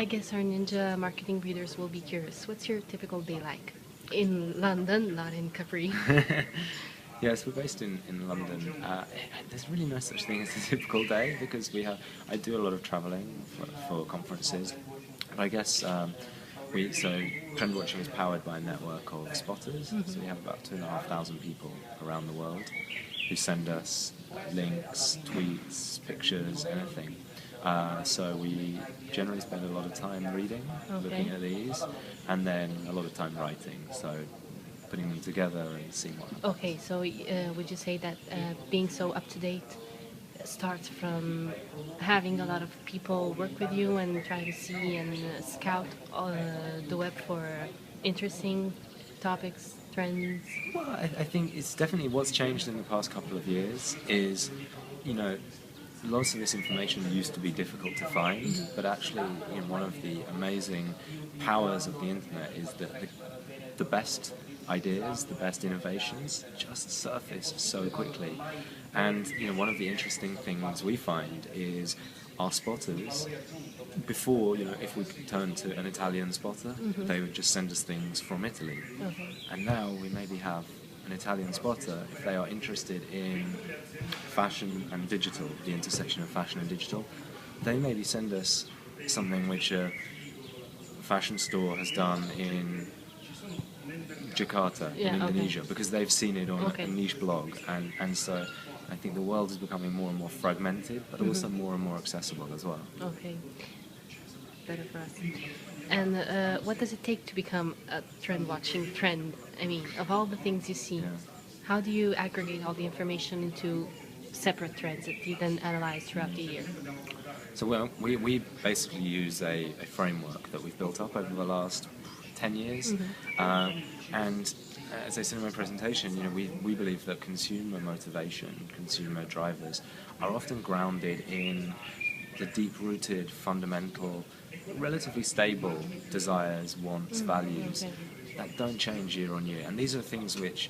guess our ninja marketing readers will be curious. What's your typical day like? In London, not in Capri. Yes, we're based in London. There's really no such thing as a typical day because I do a lot of travelling for conferences. And I guess so trend watching is powered by a network of spotters. So we have about 2,500 people around the world who send us links, tweets, pictures, anything. So we generally spend a lot of time reading, looking at these, and then a lot of time writing. So putting them together and seeing what happens. Okay, so would you say that being so up to date starts from having a lot of people work with you and try to see and scout the web for interesting topics, trends? Well, I think it's definitely what's changed in the past couple of years is, lots of this information used to be difficult to find, but actually, one of the amazing powers of the internet is that the best ideas, the best innovations just surface so quickly. And one of the interesting things we find is our spotters, before, if we turn to an Italian spotter, they would just send us things from Italy. Okay. And now we maybe have an Italian spotter, if they are interested in fashion and digital, the intersection of fashion and digital, they maybe send us something which a fashion store has done in Jakarta, in Indonesia, because they've seen it on a niche blog, and so I think the world is becoming more and more fragmented, but also more and more accessible as well. Okay, better for us. And what does it take to become a trend-watching trend? I mean, of all the things you see, how do you aggregate all the information into separate trends that you then analyze throughout the year? So we basically use a framework that we've built up over the last 10 years. And as I said in my presentation, we believe that consumer motivation, consumer drivers, are often grounded in the deep-rooted, fundamental, relatively stable desires, wants, values that don't change year on year. And these are things which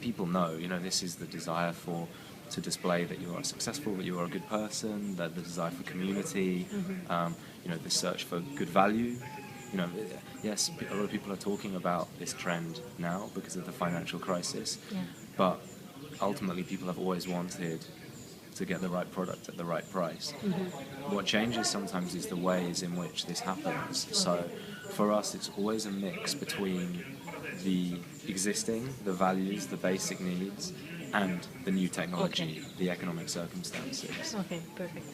people know. This is the desire to display that you are successful, that you are a good person, that the desire for community, the search for good value. Yes, a lot of people are talking about this trend now because of the financial crisis, but ultimately people have always wanted to get the right product at the right price. What changes sometimes is the ways in which this happens. So for us, it's always a mix between the existing, the values, the basic needs, and the new technology, the economic circumstances. Okay, perfect.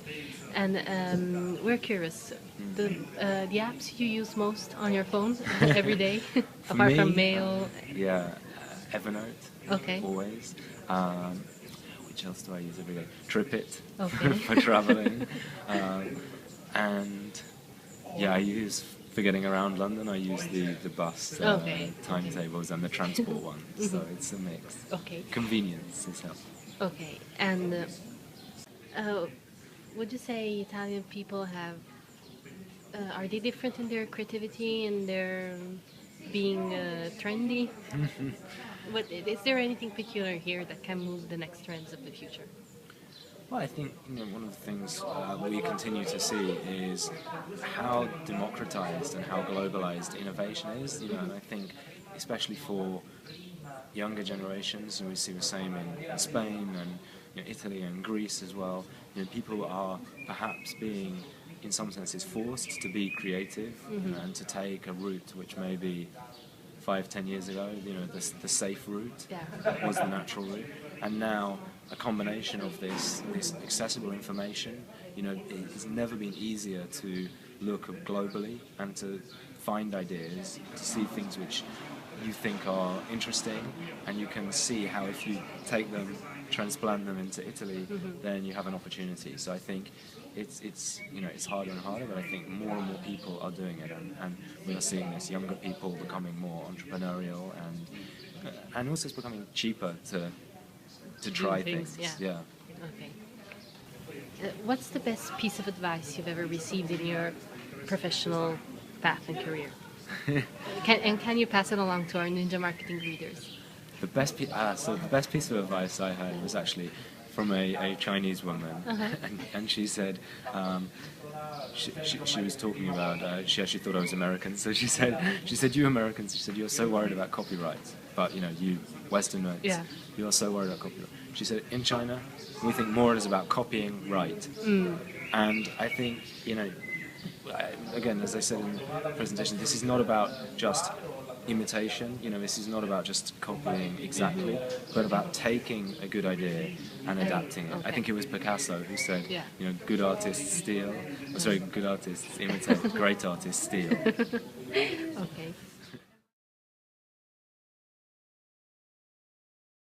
And we're curious, the apps you use most on your phone every day, apart from mail? Yeah, Evernote, always. Which else do I use every day? TripIt for traveling. And I use, for getting around London, I use the bus timetables and the transport ones. So it's a mix. Convenience is helpful. Okay, and would you say Italian people are they different in their creativity and their being trendy? Is there anything peculiar here that can move the next trends of the future? Well, I think one of the things we continue to see is how democratized and how globalized innovation is. And I think, especially for younger generations, and we see the same in Spain and Italy and Greece as well. People are perhaps being, in some senses, forced to be creative and to take a route which maybe 5-10 years ago, the safe route was the natural route, and now a combination of this accessible information, it's never been easier to look globally and to find ideas, to see things which you think are interesting, and you can see how if you take them, transplant them into Italy, then you have an opportunity. So I think it's harder and harder, but I think more and more people are doing it, and we are seeing this, younger people becoming more entrepreneurial, and also it's becoming cheaper to try things. Yeah. Okay. What's the best piece of advice you've ever received in your professional path and career? Can you pass it along to our Ninja Marketing readers? The best piece of advice I had was actually from a Chinese woman, Uh-huh. and she said. She was talking about, she actually thought I was American, so she said, you Americans, she said, you're so worried about copyright, but, you know, you Westerners, Yeah. you're so worried about copyright. She said, in China, we think more is about copying right. And I think, you know, again, as I said in the presentation, this is not about just imitation, you know, this is not about just copying exactly, but about taking a good idea and adapting it. I Okay. think it was Picasso who said, Yeah. you know, good artists steal, good artists imitate, great artists steal. Okay.